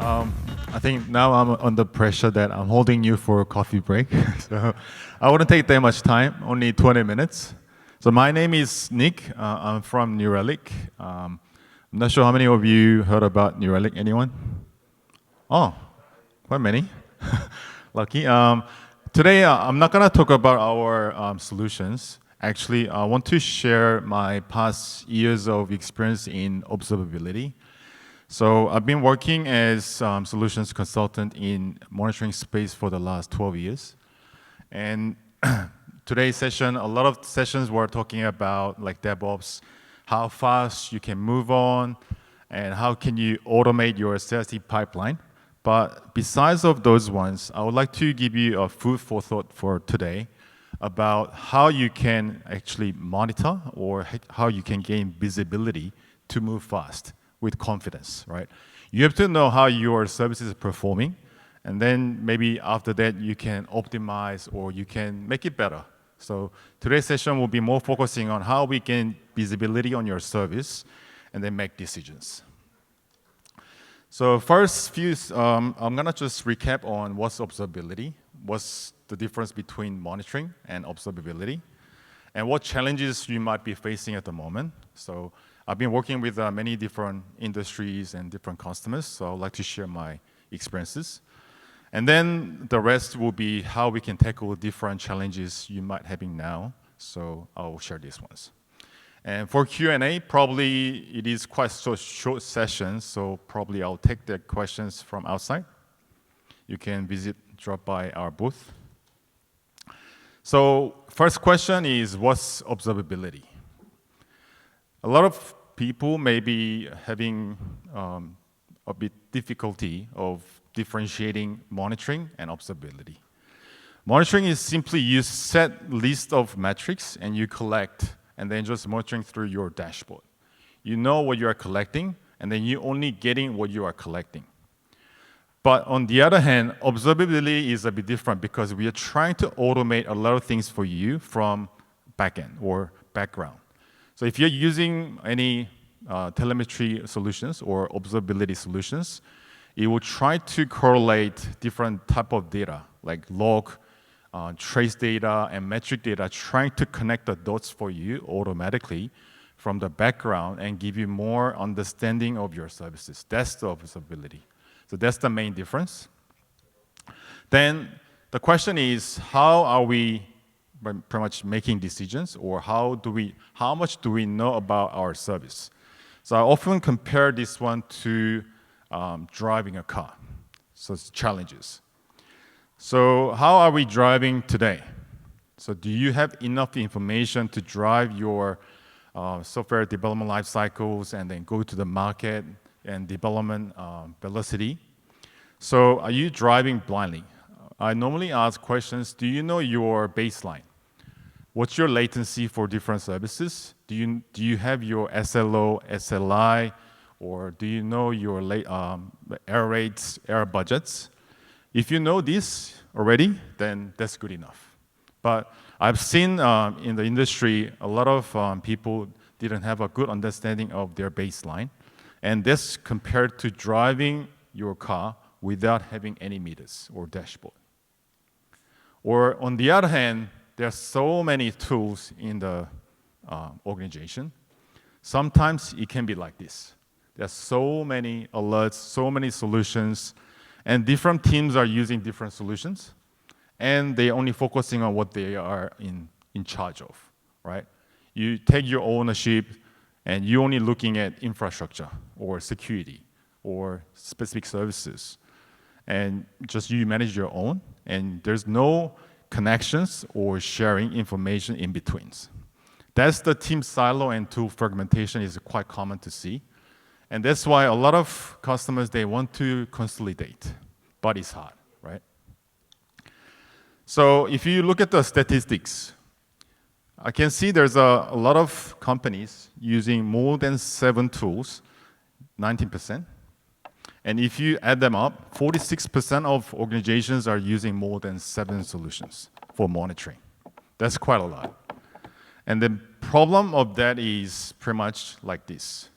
I think now I'm under pressure that I'm holding you for a coffee break. So I wouldn't take that much time, only 20 minutes. So my name is Nick. I'm from New Relic. I'm not sure how many of you heard about New Relic. Anyone? Oh, quite many. Lucky. Today, I'm not going to talk about our solutions. Actually, I want to share my past years of experience in observability. So I've been working as solutions consultant in monitoring space for the last 12 years. And today's session, a lot of sessions were talking about like DevOps, how fast you can move on, and how can you automate your CI/CD pipeline. But besides of those ones, I would like to give you a food for thought for today about how you can actually monitor or how you can gain visibility to move fast with confidence, right? You have to know how your service is performing, and then maybe after that you can optimize or you can make it better. So today's session will be more focusing on how we gain visibility on your service and then make decisions. So first few, I'm gonna just recap on what's observability, what's the difference between monitoring and observability, and what challenges you might be facing at the moment. So I've been working with many different industries and different customers, so I'd like to share my experiences. And then the rest will be how we can tackle different challenges you might having now, so I'll share these ones. And for Q&A, probably it is quite so short session, so probably I'll take the questions from outside. You can drop by our booth. So first question is, what's observability? A lot of people may be having a bit difficulty of differentiating monitoring and observability. Monitoring is simply you set list of metrics and you collect, and then just monitoring through your dashboard. You know what you are collecting, and then you only getting what you are collecting. But on the other hand, observability is a bit different because we are trying to automate a lot of things for you from backend or background. So if you're using any telemetry solutions or observability solutions, it will try to correlate different type of data, like log, trace data, and metric data, trying to connect the dots for you automatically from the background and give you more understanding of your services. That's the observability. So that's the main difference. Then the question is, how are we pretty much making decisions, or how much do we know about our service? So I often compare this one to driving a car. So it's challenges. So how are we driving today? So do you have enough information to drive your software development life cycles and then go to the market and development velocity? So are you driving blindly? I normally ask questions, do you know your baseline? What's your latency for different services? Do you have your SLO, SLI, or do you know your error rates, error budgets? If you know this already, then that's good enough. But I've seen in the industry, a lot of people didn't have a good understanding of their baseline. And this compared to driving your car without having any meters or dashboard. Or on the other hand, there are so many tools in the organization. Sometimes it can be like this. There's so many alerts, so many solutions, and different teams are using different solutions, and they're only focusing on what they are in charge of, right? You take your ownership, and you're only looking at infrastructure or security or specific services, and just you manage your own, and there's no connections or sharing information in betweens. That's the team silo and tool fragmentation is quite common to see. And that's why a lot of customers, they want to consolidate, but it's hard, right? So if you look at the statistics, I can see there's a lot of companies using more than 7 tools, 19%. And if you add them up, 46% of organizations are using more than 7 solutions for monitoring. That's quite a lot. And the problem of that is pretty much like this.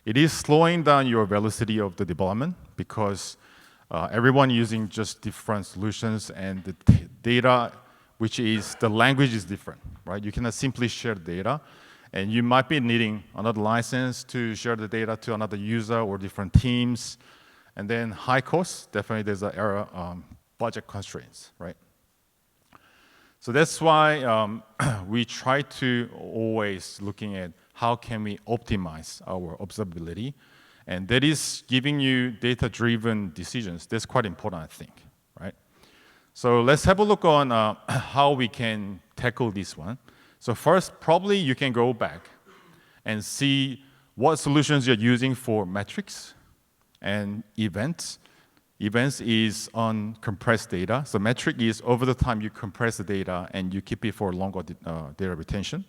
It is slowing down your velocity of the development because everyone using just different solutions, and the data, which is the language, is different, right? You cannot simply share data, and you might be needing another license to share the data to another user or different teams. And then high cost, definitely there's an budget constraints, right? So that's why we try to always looking at how can we optimize our observability, and that is giving you data-driven decisions. That's quite important, I think, right? So let's have a look on how we can tackle this one. So first, probably you can go back and see what solutions you're using for metrics and events. Events is on compressed data. So metric is over the time you compress the data and you keep it for longer data retention.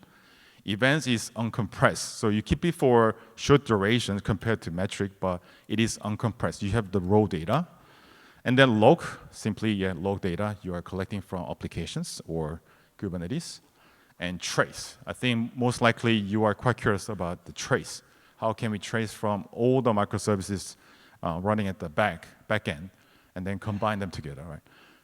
Events is uncompressed. So you keep it for short duration compared to metric, but it is uncompressed. You have the raw data. And then log, simply log data you are collecting from applications or Kubernetes. And trace. I think most likely you are quite curious about the trace. How can we trace from all the microservices running at the back end and then combine them together, right?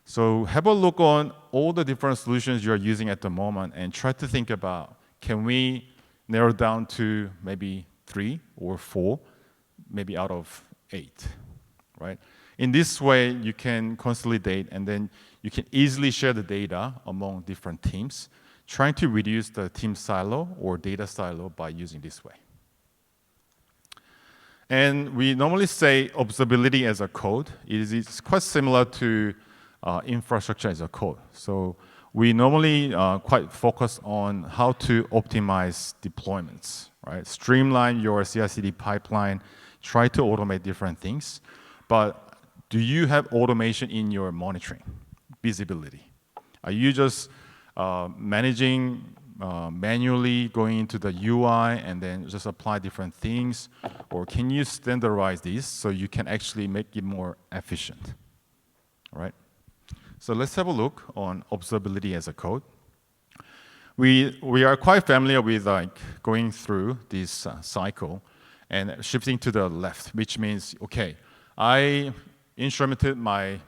So have a look on all the different solutions you're using at the moment and try to think about, can we narrow down to maybe 3 or 4, maybe out of 8, right? In this way, you can consolidate and then you can easily share the data among different teams, trying to reduce the team silo or data silo by using this way. And we normally say observability as a code. It's quite similar to infrastructure as a code. So we normally quite focus on how to optimize deployments, right? Streamline your CI/CD pipeline, try to automate different things. But do you have automation in your monitoring, visibility? Are you just managing manually, going into the UI and then just apply different things? Or can you standardize this so you can actually make it more efficient? All right? So let's have a look on observability as a code. We are quite familiar with going through this cycle and shifting to the left, which means, okay, I instrumented my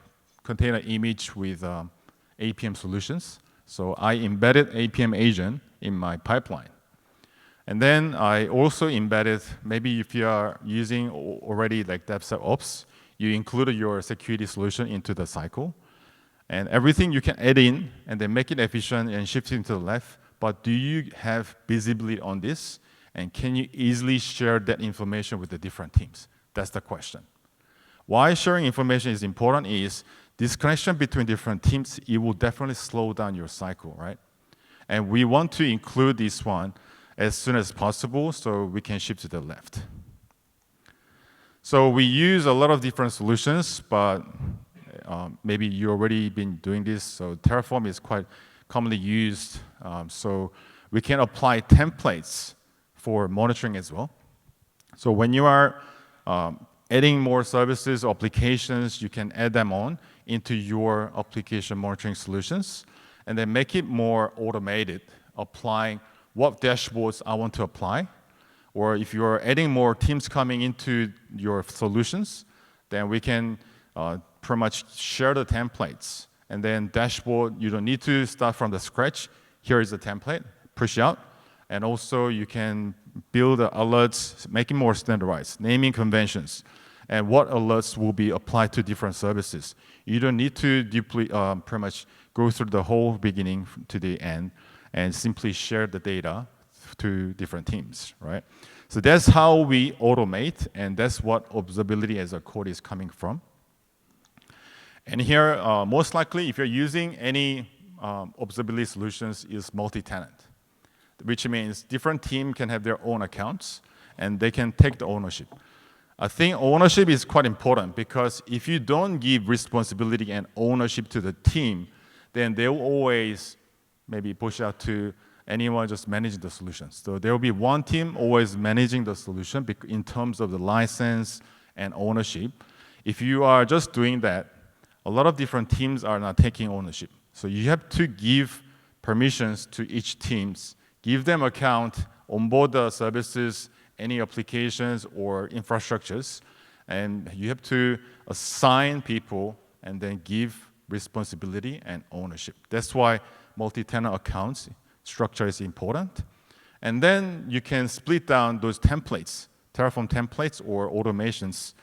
container image with APM solutions. So I embedded APM agent in my pipeline. And then I also embedded, maybe if you are using already like DevOps, you included your security solution into the cycle. And everything you can add in and then make it efficient and shift it to the left. But do you have visibility on this? And can you easily share that information with the different teams? That's the question. Why sharing information is important is this connection between different teams, it will definitely slow down your cycle, right? And we want to include this one as soon as possible so we can shift to the left. So we use a lot of different solutions, but maybe you already been doing this. So Terraform is quite commonly used. So we can apply templates for monitoring as well. So when you are adding more services or applications, you can add them on into your application monitoring solutions and then make it more automated, applying what dashboards I want to apply. Or if you're adding more teams coming into your solutions, then we can pretty much share the templates. And then dashboard, you don't need to start from the scratch. Here is the template, push out. And also you can build the alerts, make it more standardized, naming conventions, and what alerts will be applied to different services. You don't need to deeply, pretty much go through the whole beginning to the end and simply share the data to different teams, right? So that's how we automate, and that's what observability as a code is coming from. And here, most likely, if you're using any observability solutions, is multi-tenant, which means different teams can have their own accounts, and they can take the ownership. I think ownership is quite important because if you don't give responsibility and ownership to the team, then they will always maybe push out to anyone just managing the solutions. So there will be one team always managing the solution in terms of the license and ownership. If you are just doing that, a lot of different teams are not taking ownership. So you have to give permissions to each teams, give them account, onboard the services, any applications or infrastructures, And you have to assign people and then give responsibility and ownership. That's why multi-tenant accounts structure is important. And then you can split down those templates, Terraform templates or automations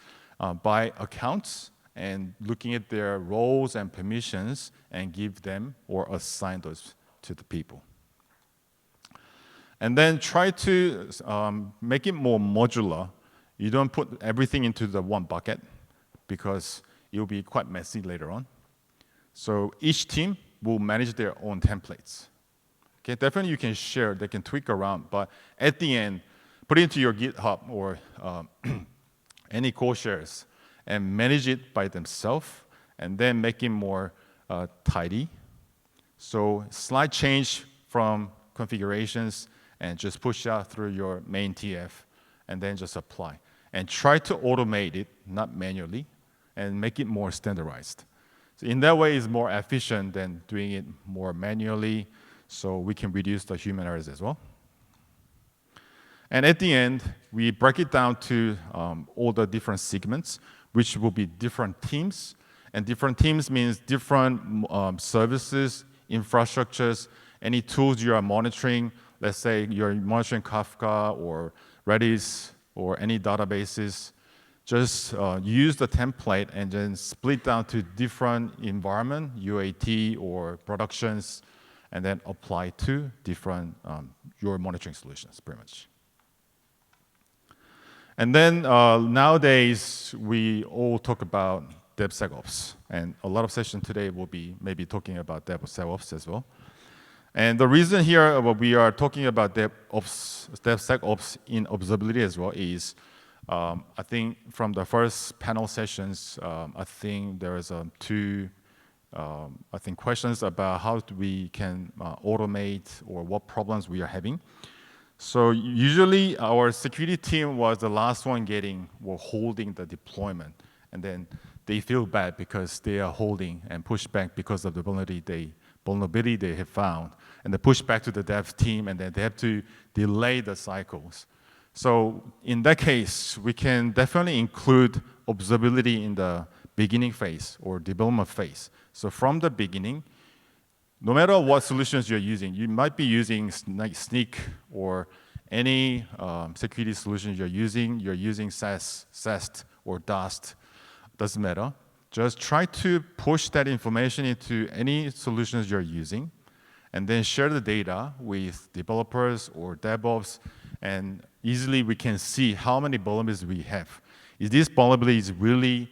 by accounts and looking at their roles and permissions and give them or assign those to the people. And then try to make it more modular. You don't put everything into the one bucket because it will be quite messy later on. So each team will manage their own templates. Okay, definitely you can share, they can tweak around, but at the end, put it into your GitHub or any core shares and manage it by themselves and then make it more tidy. So slight change from configurations and just push out through your main TF and then just apply. And try to automate it, not manually, and make it more standardized. So in that way, it's more efficient than doing it more manually, so we can reduce the human errors as well. And at the end, we break it down to all the different segments, which will be different teams. And different teams means different services, infrastructures, any tools you are monitoring. Let's say you're monitoring Kafka or Redis or any databases. Just use the template and then split down to different environment, UAT or productions, and then apply to different your monitoring solutions, pretty much. And then nowadays, we all talk about DevSecOps. And a lot of session today will be maybe talking about DevSecOps as well. And the reason here we are talking about DevSecOps in observability as well is, I think from the first panel sessions, I think there is two questions about how we can automate or what problems we are having. So usually our security team was the last one holding the deployment. And then they feel bad because they are holding and push back because of the vulnerability they have found. And they push back to the dev team and then they have to delay the cycles. So in that case, we can definitely include observability in the beginning phase or development phase. So from the beginning, no matter what solutions you're using, you might be using Snyk or any security solution you're using SAST or DAST, doesn't matter. Just try to push that information into any solutions you're using and then share the data with developers or DevOps, and easily we can see how many vulnerabilities we have. Is this vulnerability really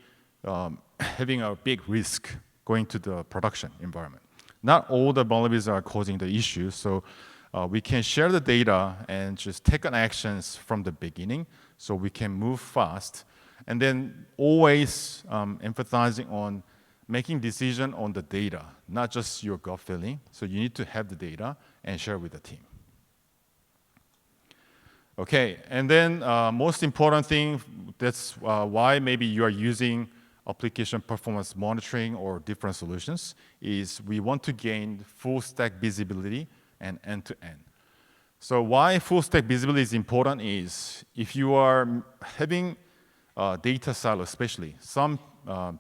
having a big risk going to the production environment? Not all the vulnerabilities are causing the issue, so we can share the data and just take an actions from the beginning so we can move fast. And then always emphasizing on making decision on the data, not just your gut feeling. So you need to have the data and share with the team. Okay, and then most important thing, that's why maybe you are using application performance monitoring or different solutions, is we want to gain full stack visibility and end-to-end. So why full stack visibility is important is if you are having data silo, especially some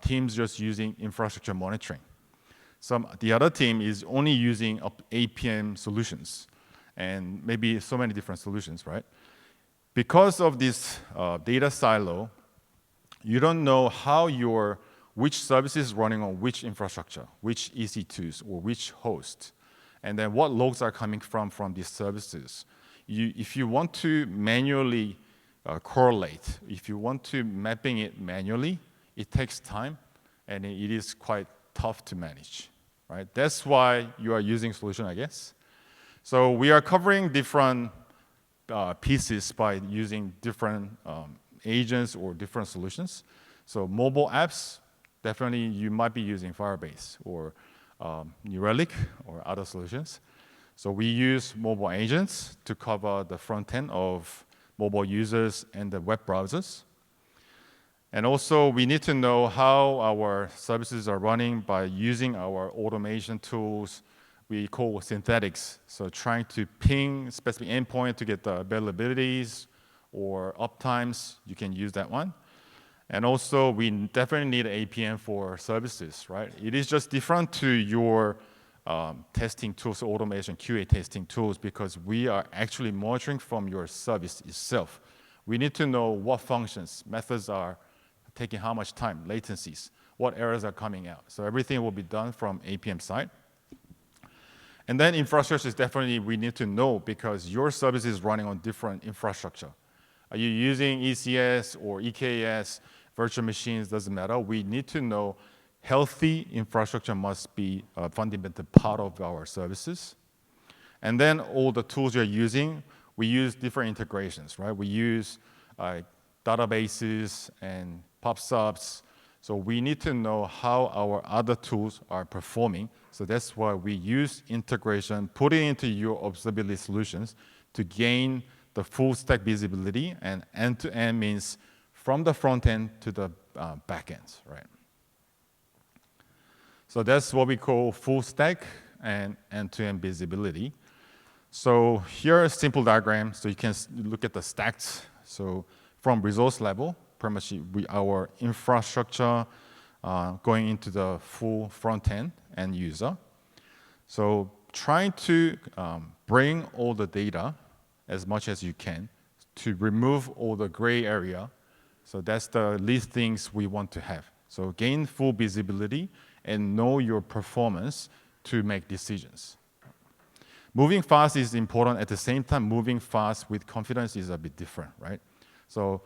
teams just using infrastructure monitoring. The other team is only using APM solutions and maybe so many different solutions, right? Because of this data silo, you don't know which service is running on which infrastructure, which EC2s or which host, and then what logs are coming from these services. If you want to manually correlate, if you want to mapping it manually, it takes time and it is quite tough to manage, right? That's why you are using solution, I guess. So we are covering different pieces by using different agents or different solutions. So mobile apps, definitely you might be using Firebase or Relic or other solutions. So we use mobile agents to cover the front end of mobile users and the web browsers. And also we need to know how our services are running by using our automation tools we call synthetics. So trying to ping specific endpoint to get the availabilities or uptimes, you can use that one. And also, we definitely need APM for services, right? It is just different to your testing tools, automation, QA testing tools, because we are actually monitoring from your service itself. We need to know what functions, methods are taking how much time, latencies, what errors are coming out. So everything will be done from APM side. And then infrastructure is definitely we need to know because your service is running on different infrastructure. Are you using ECS or EKS, virtual machines, doesn't matter. We need to know healthy infrastructure must be a fundamental part of our services. And then all the tools you're using, we use different integrations, right? We use databases and pub/subs. So we need to know how our other tools are performing. So that's why we use integration, put it into your observability solutions to gain the full stack visibility, and end-to-end means from the front end to the back ends, right? So that's what we call full stack and end-to-end visibility. So here is a simple diagram. So you can look at the stacks. So from resource level, pretty much our infrastructure going into the full front end and user. So trying to bring all the data as much as you can to remove all the gray area. So that's the least things we want to have. So gain full visibility and know your performance to make decisions. Moving fast is important. At the same time, moving fast with confidence is a bit different, right? So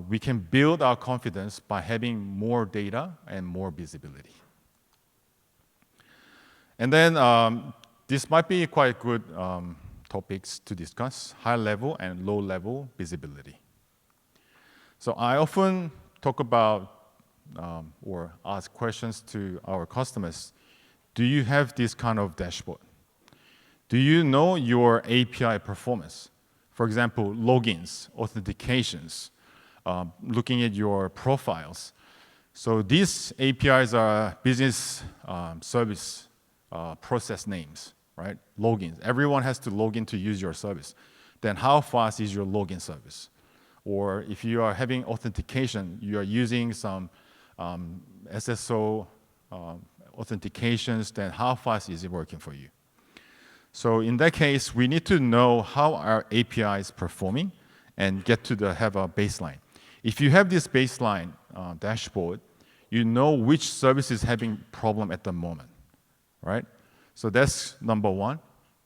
we can build our confidence by having more data and more visibility. And then this might be quite good topics to discuss, high level and low level visibility. So I often talk about or ask questions to our customers. Do you have this kind of dashboard? Do you know your API performance? For example, logins, authentications, looking at your profiles. So these APIs are business service process names, right? Logins. Everyone has to log in to use your service. Then how fast is your login service? Or if you are having authentication, you are using some SSO authentications, then how fast is it working for you? So in that case, we need to know how our API is performing and get to have a baseline. If you have this baseline dashboard, you know which service is having problem at the moment, right? So that's number one,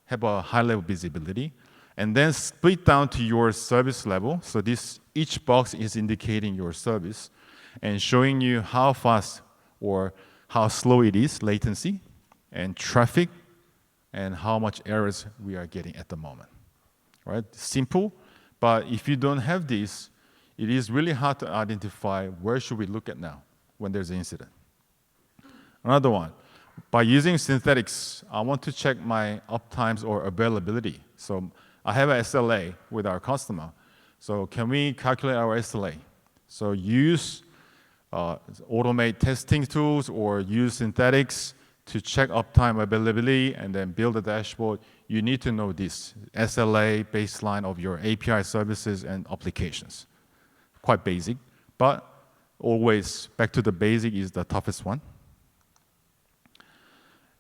have a high-level visibility. And then split down to your service level. So each box is indicating your service and showing you how fast or how slow it is, latency, and traffic, and how much errors we are getting at the moment, right? Simple, but if you don't have this, it is really hard to identify where should we look at now when there's an incident. Another one, by using synthetics, I want to check my uptimes or availability. So I have an SLA with our customer. So can we calculate our SLA? So use automate testing tools or use synthetics to check uptime availability and then build a dashboard. You need to know this SLA baseline of your API services and applications. Quite basic, but always back to the basic is the toughest one.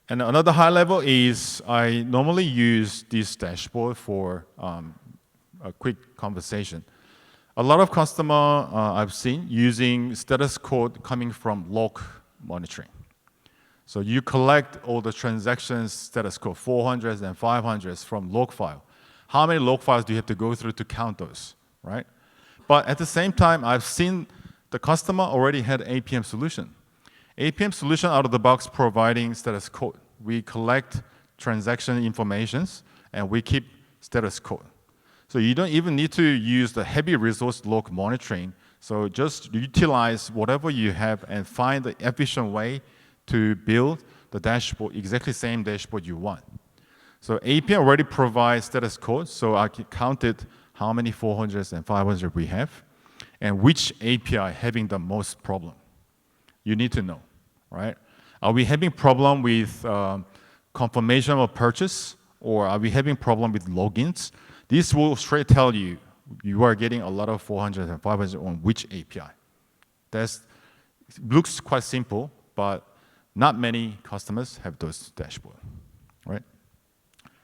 And another high level is I normally use this dashboard for a quick conversation. A lot of customer I've seen using status code coming from log monitoring. So you collect all the transactions status code, 400s and 500s from log file. How many log files do you have to go through to count those, right? But at the same time, I've seen the customer already had APM solution. APM solution out of the box providing status code. We collect transaction informations and we keep status code. So you don't even need to use the heavy resource log monitoring. So just utilize whatever you have and find the efficient way to build the dashboard, exactly same dashboard you want. So APM already provides status code, so I can count it how many 400s and 500 we have, and which API having the most problem. You need to know, right? Are we having problem with confirmation of purchase, or are we having problem with logins? This will straight tell you you are getting a lot of 400s and 500s on which API. That looks quite simple, but not many customers have those dashboards, right?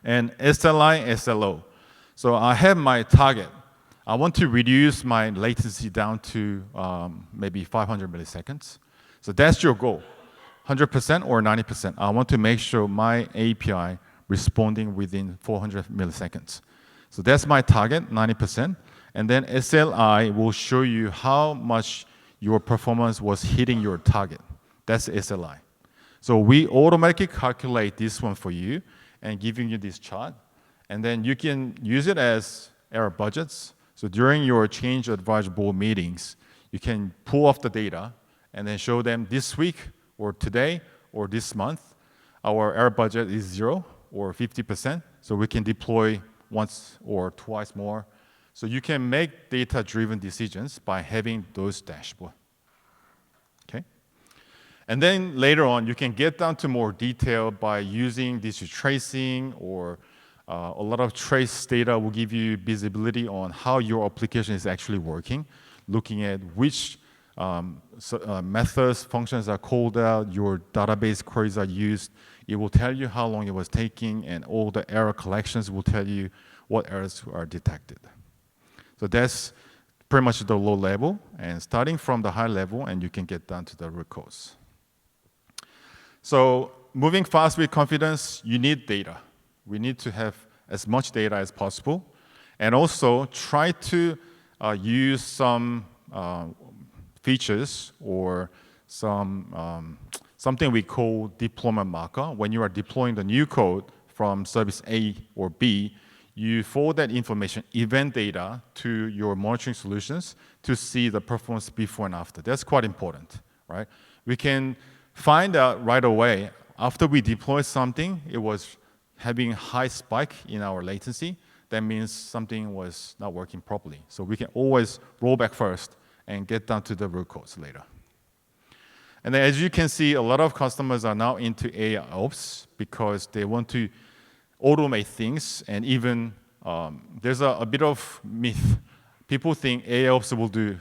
And SLI, SLO. So I have my target. I want to reduce my latency down to maybe 500 milliseconds. So that's your goal, 100% or 90%. I want to make sure my API responding within 400 milliseconds. So that's my target, 90%. And then SLI will show you how much your performance was hitting your target. That's SLI. So we automatically calculate this one for you and giving you this chart. And then you can use it as error budgets. So during your change advisory board meetings, you can pull off the data and then show them this week or today or this month, our error budget is 0 or 50%. So we can deploy once or twice more. So you can make data-driven decisions by having those dashboards. Okay? And then later on, you can get down to more detail by using digital tracing, or a lot of trace data will give you visibility on how your application is actually working, looking at which methods, functions are called out, your database queries are used. It will tell you how long it was taking, and all the error collections will tell you what errors are detected. So that's pretty much the low level, and starting from the high level, and you can get down to the root cause. So moving fast with confidence, you need data. We need to have as much data as possible, and also try to use some features or something we call deployment marker. When you are deploying the new code from service A or B, you forward that information, event data, to your monitoring solutions to see the performance before and after. That's quite important, right? We can find out right away, after we deploy something, it was having high spike in our latency. That means something was not working properly. So we can always roll back first and get down to the root cause later. And then as you can see, a lot of customers are now into AIOps because they want to automate things, and even there's a bit of myth. People think AIOps will do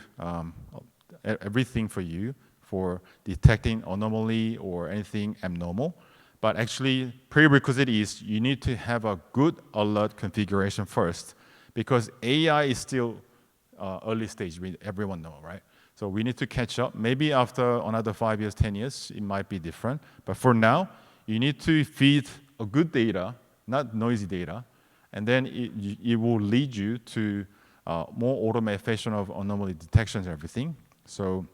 everything for you for detecting anomaly or anything abnormal, but actually prerequisite is you need to have a good alert configuration first, because AI is still early stage, everyone knows, right? So we need to catch up. Maybe after another 5 years, 10 years, it might be different. But for now, you need to feed a good data, not noisy data, and then it will lead you to more automation of anomaly detections and everything. So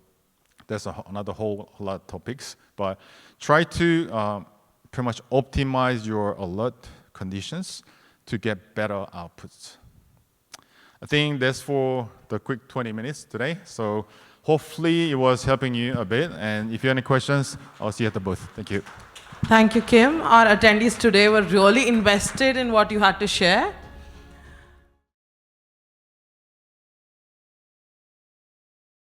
that's another whole lot of topics. But try to pretty much optimize your alert conditions to get better outputs. I think that's for the quick 20 minutes today. So hopefully it was helping you a bit. And if you have any questions, I'll see you at the booth. Thank you. Thank you, Kim. Our attendees today were really invested in what you had to share.